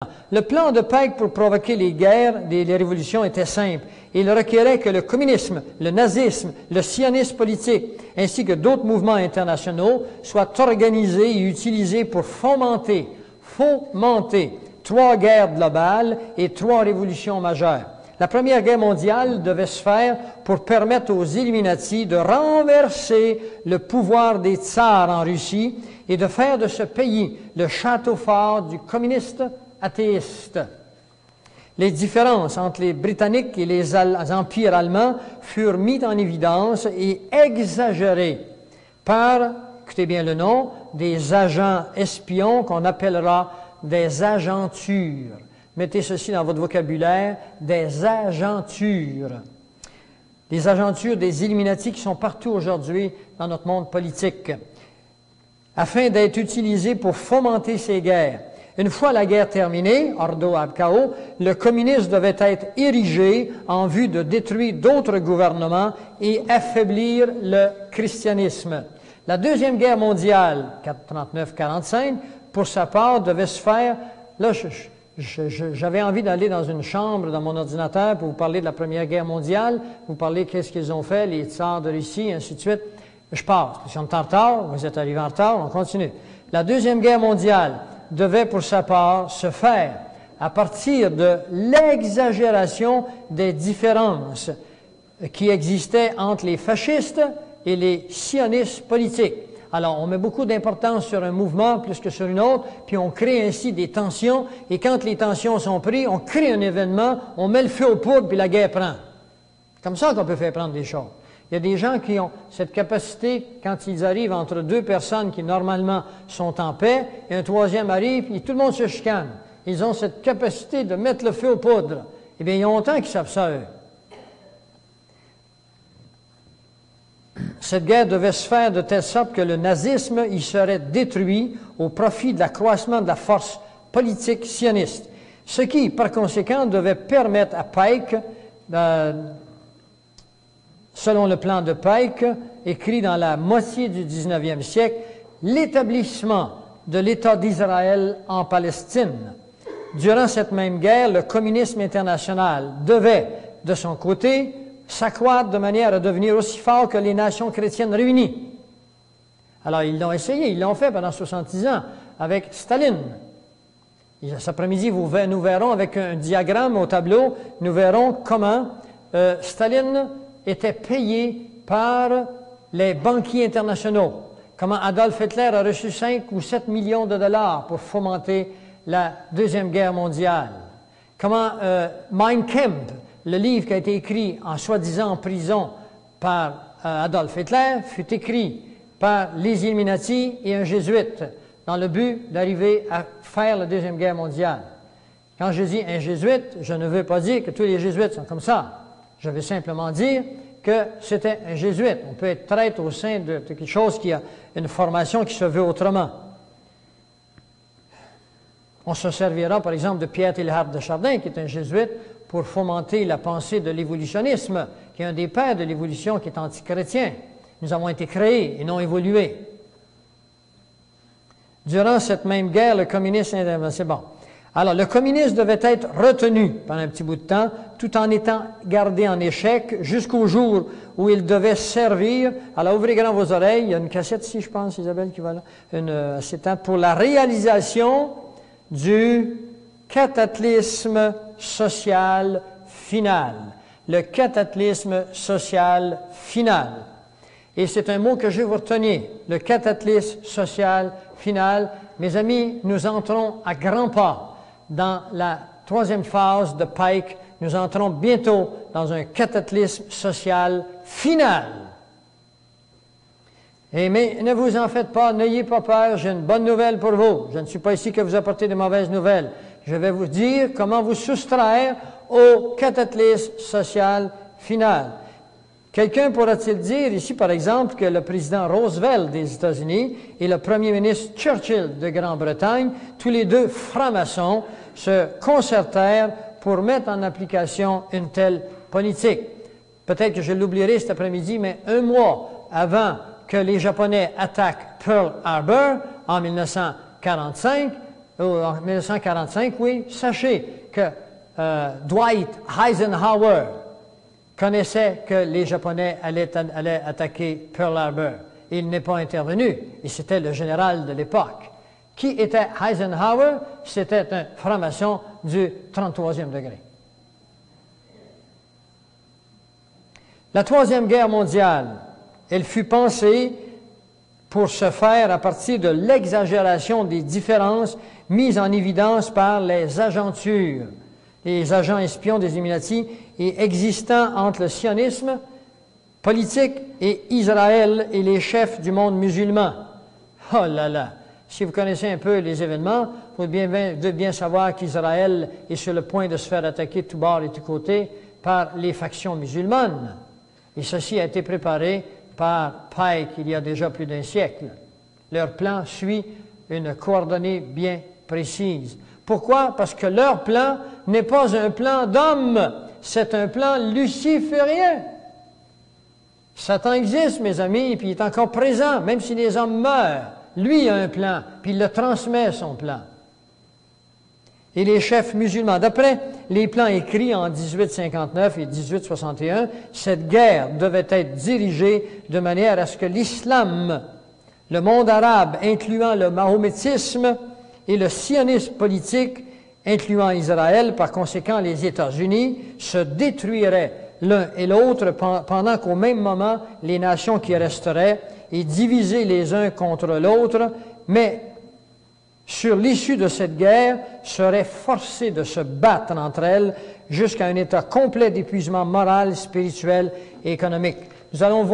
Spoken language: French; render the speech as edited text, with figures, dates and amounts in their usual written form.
Le plan de Pike pour provoquer les guerres, les révolutions était simple. Il requérait que le communisme, le nazisme, le sionisme politique, ainsi que d'autres mouvements internationaux soient organisés et utilisés pour fomenter 3 guerres globales et 3 révolutions majeures. La Première Guerre mondiale devait se faire pour permettre aux Illuminati de renverser le pouvoir des tsars en Russie et de faire de ce pays le château fort du communiste athéiste. Les différences entre les Britanniques et les empires allemands furent mises en évidence et exagérées par, écoutez bien le nom, des agents espions qu'on appellera des agentures. Mettez ceci dans votre vocabulaire, des agentures. Les agentures des Illuminati qui sont partout aujourd'hui dans notre monde politique, afin d'être utilisées pour fomenter ces guerres. Une fois la guerre terminée, ordo ab chaos, le communisme devait être érigé en vue de détruire d'autres gouvernements et affaiblir le christianisme. La Deuxième Guerre mondiale, 39-45, pour sa part, devait se faire... Là, j'avais envie d'aller dans une chambre, dans mon ordinateur, pour vous parler de la Première Guerre mondiale, vous parler qu'est-ce qu'ils ont fait, les tsars de Russie, et ainsi de suite. Je passe. Si on est en retard, vous êtes arrivé en retard, on continue. La Deuxième Guerre mondiale devait pour sa part se faire à partir de l'exagération des différences qui existaient entre les fascistes et les sionistes politiques. Alors, on met beaucoup d'importance sur un mouvement plus que sur une autre, puis on crée ainsi des tensions, et quand les tensions sont prises, on crée un événement, on met le feu aux poudres, puis la guerre prend. C'est comme ça qu'on peut faire prendre des choses. Il y a des gens qui ont cette capacité, quand ils arrivent entre 2 personnes qui normalement sont en paix, et un troisième arrive, et tout le monde se chicane. Ils ont cette capacité de mettre le feu aux poudres. Eh bien, il y a longtemps qu'ils savent ça, eux. Cette guerre devait se faire de telle sorte que le nazisme y serait détruit au profit de l'accroissement de la force politique sioniste. Ce qui, par conséquent, devait permettre à Pike, selon le plan de Pike, écrit dans la moitié du 19e siècle, l'établissement de l'État d'Israël en Palestine. Durant cette même guerre, le communisme international devait, de son côté, s'accroître de manière à devenir aussi fort que les nations chrétiennes réunies. Alors, ils l'ont essayé, ils l'ont fait pendant 70 ans avec Staline. Et cet après-midi, nous verrons avec un diagramme au tableau, nous verrons comment Staline était payé par les banquiers internationaux. Comment Adolf Hitler a reçu 5 ou 7 millions de dollars pour fomenter la Deuxième Guerre mondiale. Comment Mein Kampf, le livre qui a été écrit en soi-disant en prison par Adolf Hitler, fut écrit par les Illuminati et un jésuite dans le but d'arriver à faire la Deuxième Guerre mondiale. Quand je dis un jésuite, je ne veux pas dire que tous les jésuites sont comme ça. Je veux simplement dire que c'était un jésuite. On peut être traître au sein de quelque chose qui a une formation qui se veut autrement. On se servira, par exemple, de Pierre Teilhard de Chardin, qui est un jésuite, pour fomenter la pensée de l'évolutionnisme, qui est un des pères de l'évolution qui est antichrétien. Nous avons été créés et non évolués. Durant cette même guerre, le communisme... C'est bon. Alors, le communisme devait être retenu pendant un petit bout de temps, tout en étant gardé en échec jusqu'au jour où il devait servir. Alors, ouvrez grand vos oreilles. Il y a une cassette ici, je pense, Isabelle, qui va là. Une acétate pour la réalisation du cataclysme social final. Le cataclysme social final. Et c'est un mot que je vais vous retenir. Le cataclysme social final. Mes amis, nous entrons à grands pas dans la 3e phase de Pike. Nous entrons bientôt dans un cataclysme social final. Mais ne vous en faites pas, n'ayez pas peur, j'ai une bonne nouvelle pour vous. Je ne suis pas ici que vous apporter de mauvaises nouvelles. Je vais vous dire comment vous soustraire au cataclysme social final. Quelqu'un pourra-t-il dire ici, par exemple, que le président Roosevelt des États-Unis et le premier ministre Churchill de Grande-Bretagne, tous les deux francs-maçons, se concertèrent pour mettre en application une telle politique. Peut-être que je l'oublierai cet après-midi, mais un mois avant que les Japonais attaquent Pearl Harbor, en 1945, en 1945, oui, sachez que Dwight Eisenhower connaissait que les Japonais allaient attaquer Pearl Harbor. Il n'est pas intervenu, et c'était le général de l'époque. Qui était Eisenhower? C'était un franc-maçon du 33e degré. La Troisième Guerre mondiale, elle fut pensée pour se faire à partir de l'exagération des différences mises en évidence par les agentures, les agents espions des Illuminati et existants entre le sionisme politique et Israël et les chefs du monde musulman. Oh là là! Si vous connaissez un peu les événements, vous devez bien savoir qu'Israël est sur le point de se faire attaquer de tous bords et de tous côtés par les factions musulmanes. Et ceci a été préparé par Pike il y a déjà plus d'un siècle. Leur plan suit une coordonnée bien précise. Pourquoi? Parce que leur plan n'est pas un plan d'homme, c'est un plan luciférien. Satan existe, mes amis, puis il est encore présent, même si les hommes meurent. Lui a un plan, puis il le transmet, son plan. Et les chefs musulmans, d'après les plans écrits en 1859 et 1861, cette guerre devait être dirigée de manière à ce que l'islam, le monde arabe, incluant le mahométisme, et le sionisme politique, incluant Israël, par conséquent les États-Unis, se détruiraient l'un et l'autre pendant qu'au même moment, les nations qui resteraient et divisées les uns contre l'autre, mais sur l'issue de cette guerre, seraient forcées de se battre entre elles jusqu'à un état complet d'épuisement moral, spirituel et économique. Nous allons voir